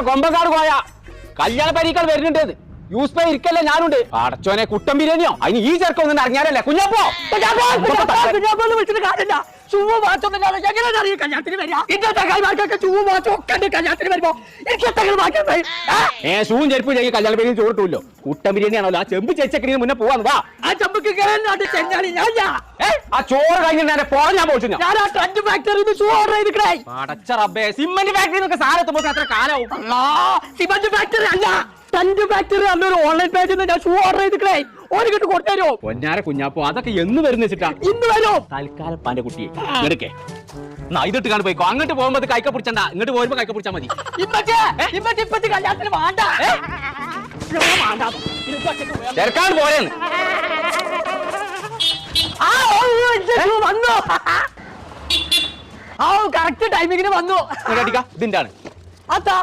കൊമ്പക്കാട് പോയാ കല്യാണ പരീക്കൾ വരുന്നുണ്ട്. യൂസ് പേ ഇരിക്കല്ലേ ഞാനുണ്ട്. അടച്ചോനെ കുട്ടൻ ബിരിയാണിയോ അതിന് ഈ ചെറുക്കൊന്നും അറിഞ്ഞാലല്ലേ കുഞ്ഞപ്പോ വിളിച്ചിട്ട് കാര്യമില്ല. ചൂവ് മാറ്റൊന്നുമില്ലാതെ എങ്ങനെ അറിയാം കല്യാണത്തിന് വരിക? ഇന്നത്തെ കൈമാർക്കൊക്കെ ചൂവ് മാറ്റം ഒക്കെ ഉണ്ട് കല്യാണത്തിന് വരുമ്പോ. എനിക്ക് എന്തെങ്കിലും മാറ്റം ഷൂവും ചെരുപ്പും ചെയ്യും കല്യാണ ബിരിയാണി ചോറിട്ടില്ലോ. കുട്ടൻ ബിരിയാണി ആണല്ലോ. ആ ചെമ്പ് ചേച്ചക്കിന് മുന്നേ പോവാന്ന് വാ. ആ ചമ്പക്ക് ചെഞ്ഞാലി ഞാൻ ആ ചോറ് കഴിഞ്ഞിട്ട് പോകാൻ ഞാൻ പോയിച്ചു. ഞാൻ ആ ട്രണ്ട് ഫാക്ടറിന്ന് ഷൂ ഓർഡർ ചെയ്തിട്ടേ. അടച്ച റബ്ബേ, സിമന്റ് ഫാക്ടറി സാധനത്തുമ്പോ അത്ര കാലാവും. സിമന്റ് ഫാക്ടറി അല്ല, ട്രണ്ട് ഫാക്ടറി അന്നൊരു ഓൺലൈൻ പേജിൽ നിന്ന് ഞാൻ ഷൂ ഓർഡർ ചെയ്തിട്ടേ. ഒരു കിട്ട് കൊടുത്തരോ? പൊന്നാര കുഞ്ഞാപ്പോ അതൊക്കെ എന്ന് വരുന്ന വെച്ചിട്ടാ. ഇന്ന് വരും. തൽക്കാലം പാന്റെ കുട്ടിയെ എടുക്കേ ഇതിട്ട് കാണു പോയിക്കോ. അങ്ങോട്ട് പോകുമ്പോ കൈക്ക പിടിച്ചണ്ട, ഇങ്ങോട്ട് പോകുമ്പോ കൈക്ക പിടിച്ചാ മതി. ഇപ്പത്തി കല്യാണത്തിന് വേണ്ട ചെറുക്കാൻ പോരെന്ന് വന്നു. കറക്റ്റ് ടൈമിങ്ങിന് വന്നു. ഇതിന്റെ ആണ് അതാ